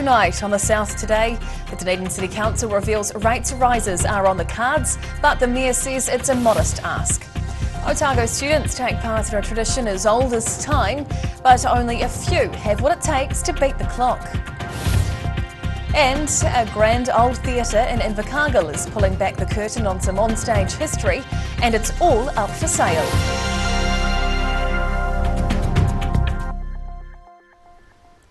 Tonight on the South Today, the Dunedin City Council reveals rates rises are on the cards, but the Mayor says it's a modest ask. Otago students take part in a tradition as old as time, but only a few have what it takes to beat the clock. And a grand old theatre in Invercargill is pulling back the curtain on some onstage history, and it's all up for sale.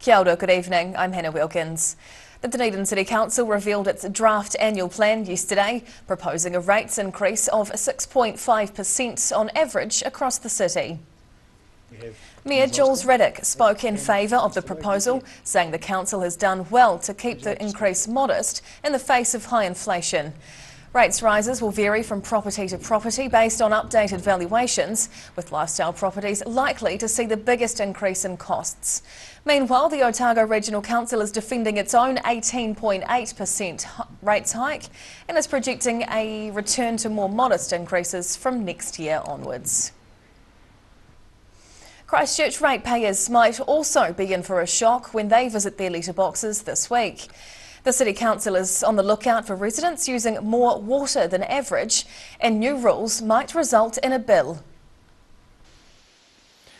Kia ora, good evening, I'm Hannah Wilkins. The Dunedin City Council revealed its draft annual plan yesterday, proposing a rates increase of 6.5% on average across the city. Mayor Jules Reddick spoke in favour of the proposal, saying the council has done well to keep the increase modest in the face of high inflation. Rates rises will vary from property to property based on updated valuations, with lifestyle properties likely to see the biggest increase in costs. Meanwhile, the Otago Regional Council is defending its own 18.8% rates hike and is projecting a return to more modest increases from next year onwards. Christchurch ratepayers might also be in for a shock when they visit their letterboxes this week. The City Council is on the lookout for residents using more water than average, and new rules might result in a bill.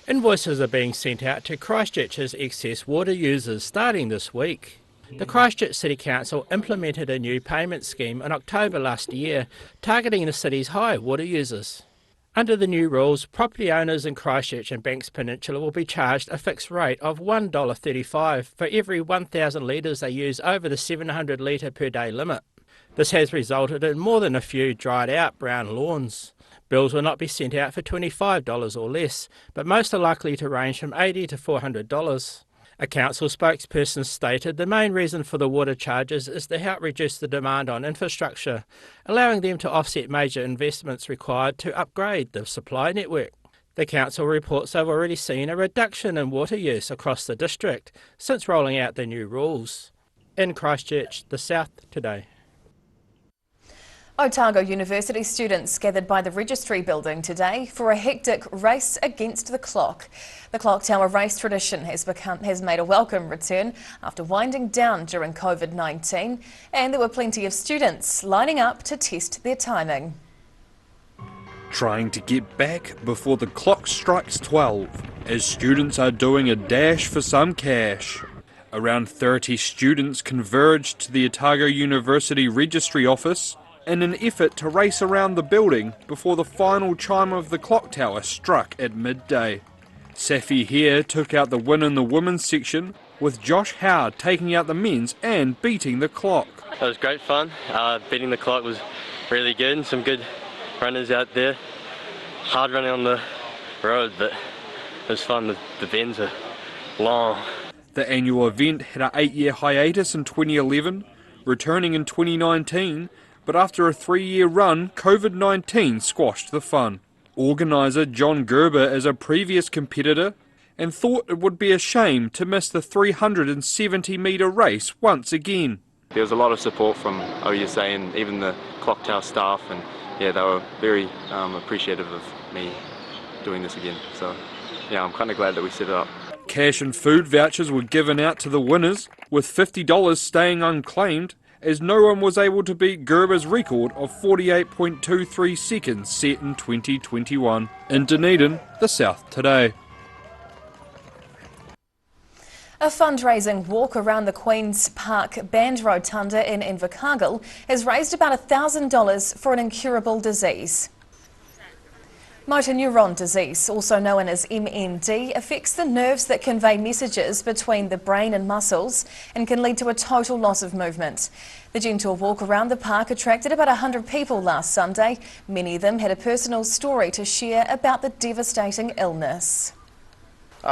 Invoices are being sent out to Christchurch's excess water users starting this week. The Christchurch City Council implemented a new payment scheme in October last year, targeting the city's high water users. Under the new rules, property owners in Christchurch and Banks Peninsula will be charged a fixed rate of $1.35 for every 1,000 litres they use over the 700 litre per day limit. This has resulted in more than a few dried out brown lawns. Bills will not be sent out for $25 or less, but most are likely to range from $80 to $400. A council spokesperson stated the main reason for the water charges is to help reduce the demand on infrastructure, allowing them to offset major investments required to upgrade the supply network. The council reports they've already seen a reduction in water use across the district since rolling out the new rules. In Christchurch, the South Today. Otago University students gathered by the registry building today for a hectic race against the clock. The clocktower race tradition has made a welcome return after winding down during COVID-19, and there were plenty of students lining up to test their timing. Trying to get back before the clock strikes 12, as students are doing a dash for some cash. Around 30 students converged to the Otago University registry office in an effort to race around the building before the final chime of the clock tower struck at midday. Safi here took out the win in the women's section, with Josh Howard taking out the men's and beating the clock. It was great fun. Beating the clock was really good, and some good runners out there. Hard running on the road, but it was fun. The bends are long. The annual event had an 8-year hiatus in 2011, returning in 2019, but after a 3-year run, COVID-19 squashed the fun. Organiser John Gerber is a previous competitor and thought it would be a shame to miss the 370-metre race once again. There was a lot of support from OUSA and even the clock tower staff, and yeah, they were very appreciative of me doing this again. So yeah, I'm kind of glad that we set it up. Cash and food vouchers were given out to the winners, with $50 staying unclaimed, as no one was able to beat Gerber's record of 48.23 seconds set in 2021. In Dunedin, the South Today. A fundraising walk around the Queen's Park Band Rotunda in Invercargill has raised about $1,000 for an incurable disease. Motor neuron disease, also known as MND, affects the nerves that convey messages between the brain and muscles and can lead to a total loss of movement. The gentle walk around the park attracted about 100 people last Sunday. Many of them had a personal story to share about the devastating illness.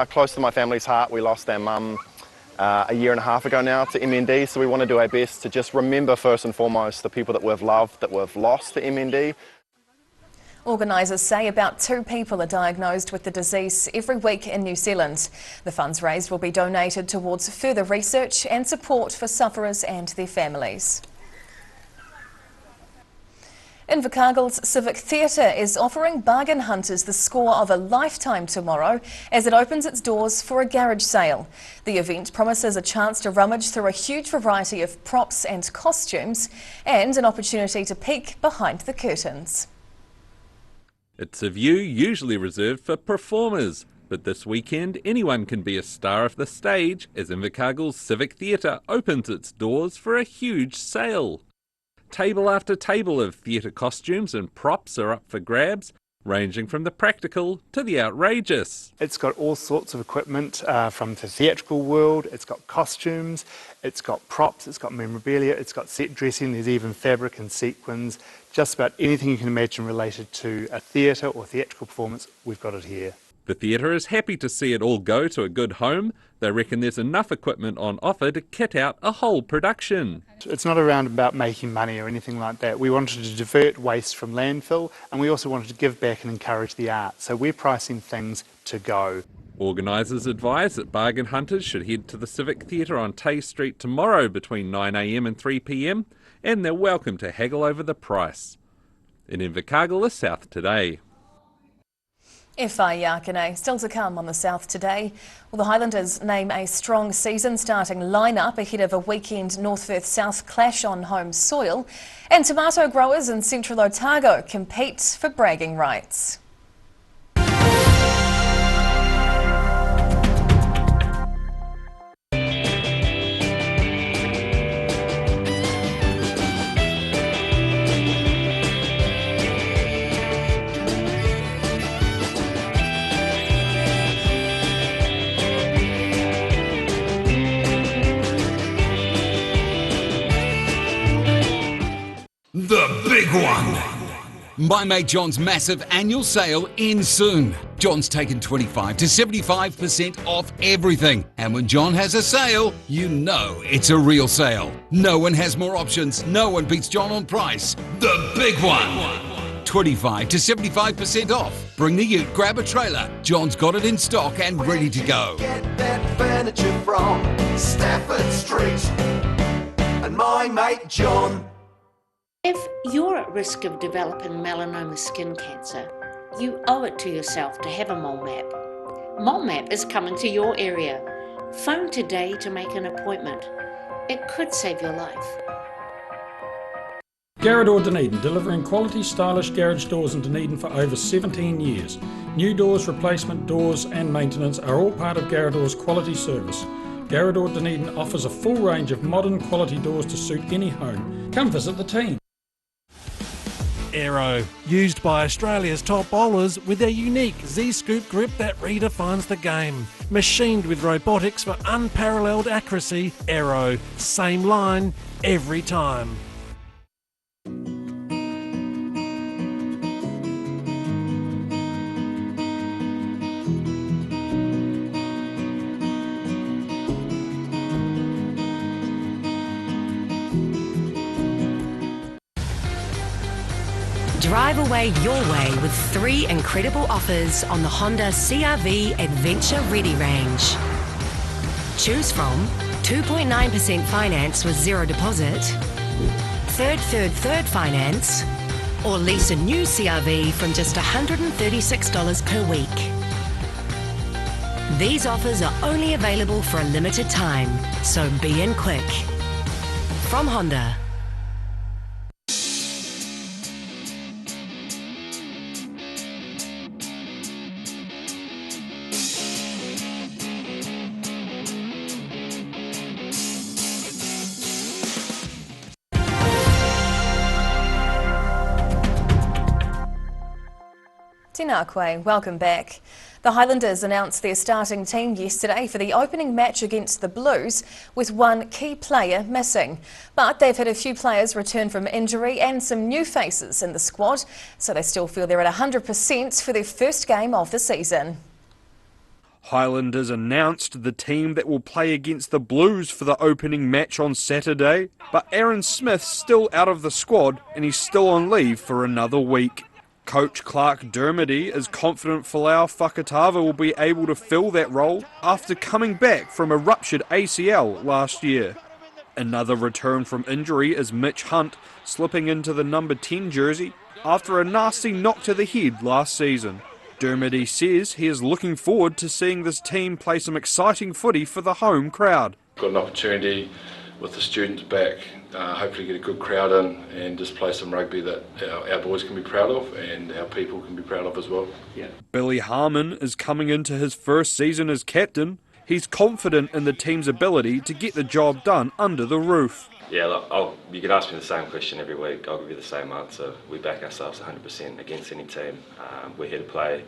Close to my family's heart, we lost our mum a year and a half ago now to MND, so we want to do our best to just remember first and foremost the people that we've loved, that we've lost to MND. Organisers say about 2 people are diagnosed with the disease every week in New Zealand. The funds raised will be donated towards further research and support for sufferers and their families. Invercargill's Civic Theatre is offering bargain hunters the score of a lifetime tomorrow as it opens its doors for a garage sale. The event promises a chance to rummage through a huge variety of props and costumes and an opportunity to peek behind the curtains. It's a view usually reserved for performers, but this weekend anyone can be a star of the stage as Invercargill's Civic Theatre opens its doors for a huge sale. Table after table of theatre costumes and props are up for grabs, ranging from the practical to the outrageous. It's got all sorts of equipment from the theatrical world. It's got costumes, it's got props, it's got memorabilia, it's got set dressing, there's even fabric and sequins. Just about anything you can imagine related to a theatre or theatrical performance, we've got it here. The theatre is happy to see it all go to a good home. They reckon there's enough equipment on offer to kit out a whole production. It's not around about making money or anything like that. We wanted to divert waste from landfill, and we also wanted to give back and encourage the art. So we're pricing things to go. Organisers advise that bargain hunters should head to the Civic Theatre on Tay Street tomorrow between 9 AM and 3 PM, and they're welcome to haggle over the price. In Invercargill, the South Today. Whai Yakane, still to come on the South Today. Well, the Highlanders name a strong season-starting line-up ahead of a weekend North Firth-South clash on home soil. And tomato growers in central Otago compete for bragging rights. The big one! My mate John's massive annual sale ends soon. John's taken 25 to 75% off everything. And when John has a sale, you know it's a real sale. No one has more options. No one beats John on price. The big one! 25 to 75% off. Bring the ute, grab a trailer. John's got it in stock and ready to go. Get that furniture from Stafford Street and my mate John. If you're at risk of developing melanoma skin cancer, you owe it to yourself to have a mole map. Mole map is coming to your area. Phone today to make an appointment. It could save your life. Garage Dunedin, delivering quality, stylish garage doors in Dunedin for over 17 years. New doors, replacement doors and maintenance are all part of Garage quality service. Garage Dunedin offers a full range of modern quality doors to suit any home. Come visit the team. Aero, used by Australia's top bowlers with their unique Z-scoop grip that redefines the game. Machined with robotics for unparalleled accuracy, Aero, same line, every time. Drive away your way with 3 incredible offers on the Honda CR-V Adventure Ready range. Choose from 2.9% finance with zero deposit, third finance, or lease a new CR-V from just $136 per week. These offers are only available for a limited time, so be in quick. From Honda. Tēnā koe, welcome back. The Highlanders announced their starting team yesterday for the opening match against the Blues, with one key player missing. But they've had a few players return from injury and some new faces in the squad, so they still feel they're at 100% for their first game of the season. Highlanders announced the team that will play against the Blues for the opening match on Saturday, but Aaron Smith's still out of the squad and he's still on leave for another week. Coach Clark Dermody is confident Folau Fakatava will be able to fill that role after coming back from a ruptured ACL last year. Another return from injury is Mitch Hunt, slipping into the number 10 jersey after a nasty knock to the head last season. Dermody says he is looking forward to seeing this team play some exciting footy for the home crowd. Got an opportunity with the students back, hopefully get a good crowd in and just play some rugby that our boys can be proud of and our people can be proud of as well. Yeah. Billy Harmon is coming into his first season as captain. He's confident in the team's ability to get the job done under the roof. Yeah, look, you could ask me the same question every week. I'll give you the same answer. We back ourselves 100% against any team. We're here to play.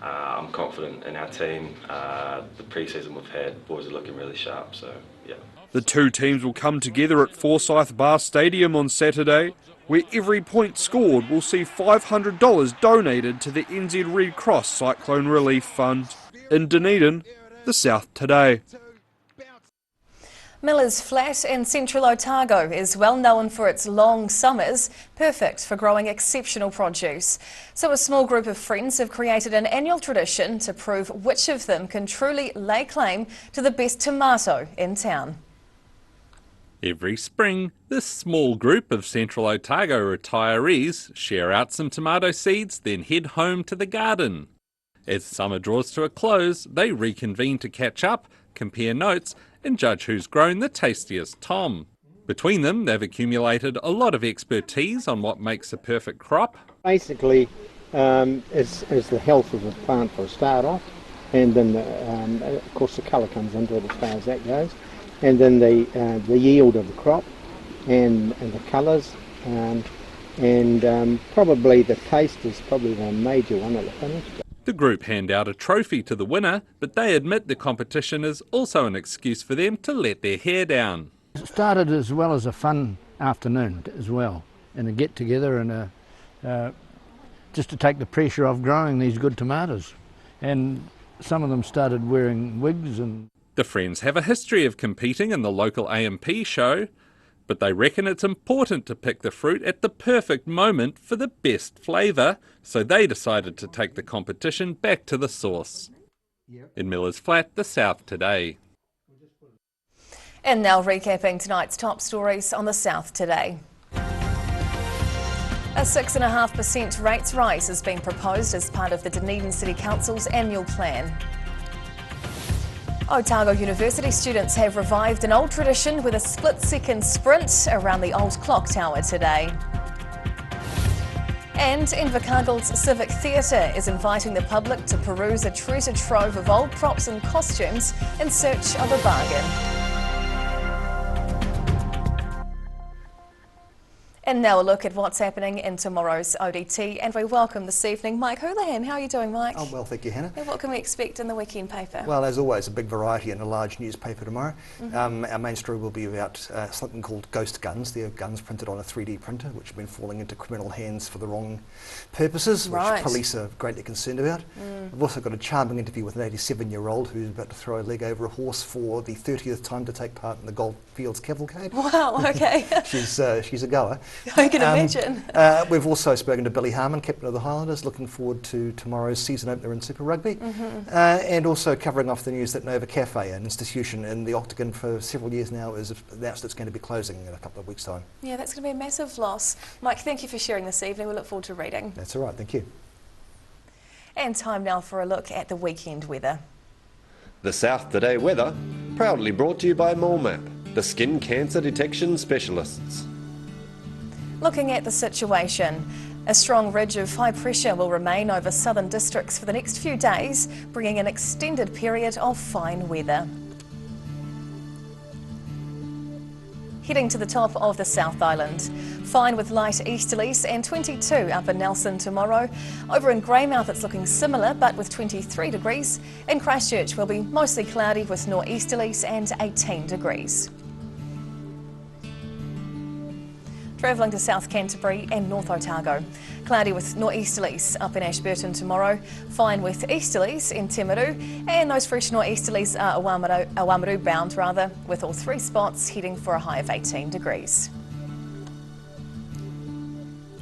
I'm confident in our team. The pre-season we've had, boys are looking really sharp, so yeah. The two teams will come together at Forsyth Bar Stadium on Saturday, where every point scored will see $500 donated to the NZ Red Cross Cyclone Relief Fund. In Dunedin, the South Today. Miller's Flat in central Otago is well known for its long summers, perfect for growing exceptional produce. So a small group of friends have created an annual tradition to prove which of them can truly lay claim to the best tomato in town. Every spring, this small group of Central Otago retirees share out some tomato seeds, then head home to the garden. As summer draws to a close, they reconvene to catch up, compare notes, and judge who's grown the tastiest tom. Between them, they've accumulated a lot of expertise on what makes a perfect crop. Basically, is the health of the plant for a start off, and then of course the colour comes into it as far as that goes, and then the yield of the crop, and the colours, and probably the taste is probably the major one at the finish. The group hand out a trophy to the winner, but they admit the competition is also an excuse for them to let their hair down. It started as well as a fun afternoon as well, and a get together and just to take the pressure off growing these good tomatoes. And some of them started wearing wigs. And the friends have a history of competing in the local AMP show, but they reckon it's important to pick the fruit at the perfect moment for the best flavour, so they decided to take the competition back to the source. In Miller's Flat, the South Today. And now recapping tonight's top stories on the South Today. A 6.5% rates rise has been proposed as part of the Dunedin City Council's annual plan. Otago University students have revived an old tradition with a split-second sprint around the old clock tower today. And Invercargill's Civic Theatre is inviting the public to peruse a treasure trove of old props and costumes in search of a bargain. And now a look at what's happening in tomorrow's ODT, and we welcome this evening Mike Houlihan. How are you doing, Mike? I'm well, thank you, Hannah. And what can we expect in the weekend paper? Well, as always, a big variety in a large newspaper tomorrow. Our main story will be about something called ghost guns. They're guns printed on a 3D printer, which have been falling into criminal hands for the wrong purposes, which police are greatly concerned about. We've also got a charming interview with an 87-year-old who's about to throw a leg over a horse for the 30th time to take part in the Goldfields Cavalcade. Wow, okay. She's a goer. I can imagine. We've also spoken to Billy Harmon, captain of the Highlanders, looking forward to tomorrow's season opener in Super Rugby, and also covering off the news that Nova Cafe, an institution in the Octagon for several years now, has announced it's going to be closing in a couple of weeks' time. Yeah, that's going to be a massive loss. Mike, thank you for sharing this evening. We look forward to reading. That's all right, thank you. And time now for a look at the weekend weather. The South Today weather, proudly brought to you by MoleMap, the skin cancer detection specialists. Looking at the situation, a strong ridge of high pressure will remain over southern districts for the next few days, bringing an extended period of fine weather. Heading to the top of the South Island, fine with light easterlies and 22 up in Nelson tomorrow. Over in Greymouth it's looking similar but with 23 degrees. In Christchurch will be mostly cloudy with northeasterlies and 18 degrees. Travelling to South Canterbury and North Otago. Cloudy with northeasterlies up in Ashburton tomorrow. Fine with easterlies in Timaru. And those fresh northeasterlies are Awamaru bound rather, with all three spots heading for a high of 18 degrees.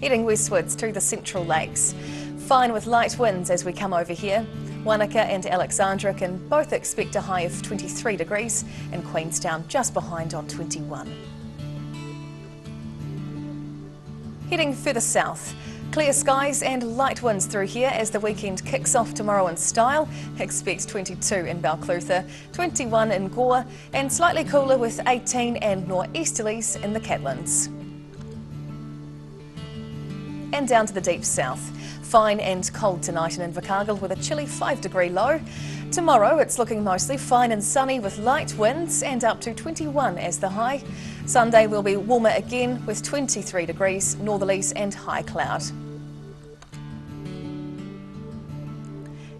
Heading westwards to the Central Lakes. Fine with light winds as we come over here. Wanaka and Alexandra can both expect a high of 23 degrees and Queenstown just behind on 21. Heading further south, clear skies and light winds through here as the weekend kicks off tomorrow in style. Expect 22 in Balclutha, 21 in Gore, and slightly cooler with 18 and nor'easterlies in the Catlins. And down to the deep south. Fine and cold tonight in Invercargill with a chilly 5-degree low. Tomorrow it's looking mostly fine and sunny with light winds and up to 21 as the high. Sunday will be warmer again with 23 degrees, northerlies and high cloud.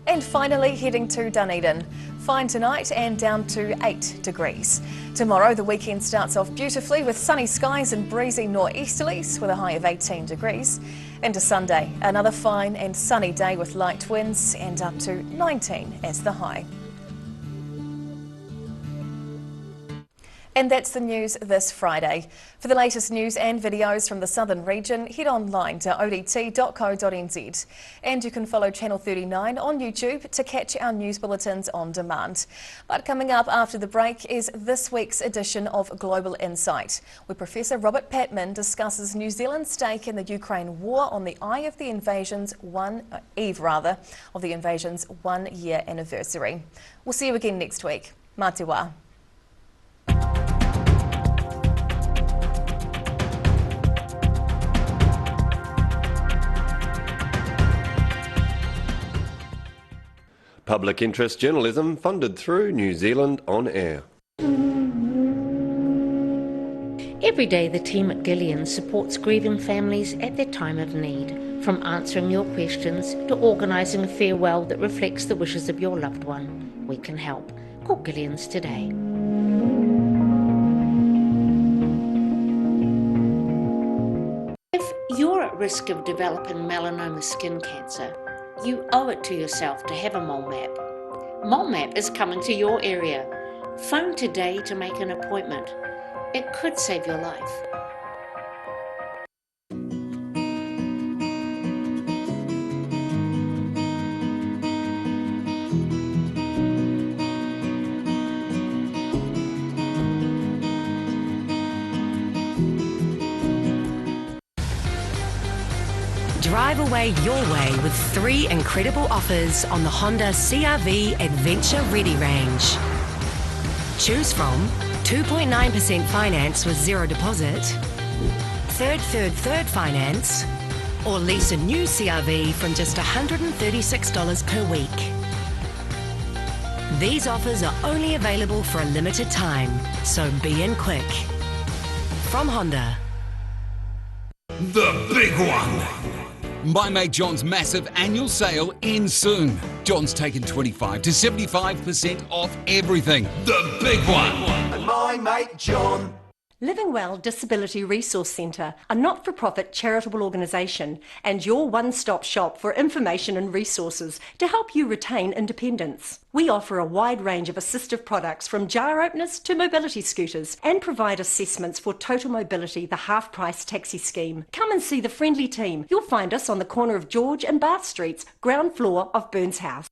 And finally heading to Dunedin. Fine tonight and down to 8 degrees. Tomorrow the weekend starts off beautifully with sunny skies and breezy nor'easterlies with a high of 18 degrees. Into Sunday, another fine and sunny day with light winds and up to 19 as the high. And that's the news this Friday. For the latest news and videos from the southern region, head online to odt.co.nz. And you can follow Channel 39 on YouTube to catch our news bulletins on demand. But coming up after the break is this week's edition of Global Insight, where Professor Robert Patman discusses New Zealand's stake in the Ukraine war on the eve of the invasion's 1-year anniversary. We'll see you again next week. Mā te wā. Public interest journalism funded through New Zealand On Air. Every day the team at Gillian supports grieving families at their time of need, from answering your questions to organising a farewell that reflects the wishes of your loved one. We can help. Call Gillian's today. If you're at risk of developing melanoma skin cancer, you owe it to yourself to have a mole map. Mole map is coming to your area. Phone today to make an appointment. It could save your life. Drive away your way with 3 incredible offers on the Honda CR-V Adventure Ready range. Choose from 2.9% finance with 0 deposit, third finance, or lease a new CR-V from just $136 per week. These offers are only available for a limited time, so be in quick. From Honda. The big one! My mate John's massive annual sale ends soon. John's taken 25 to 75% off everything. The big one! And my mate John. Living Well Disability Resource Centre, a not-for-profit charitable organisation and your one-stop shop for information and resources to help you retain independence. We offer a wide range of assistive products from jar openers to mobility scooters and provide assessments for Total Mobility, the half-price taxi scheme. Come and see the friendly team. You'll find us on the corner of George and Bath Streets, ground floor of Burns House.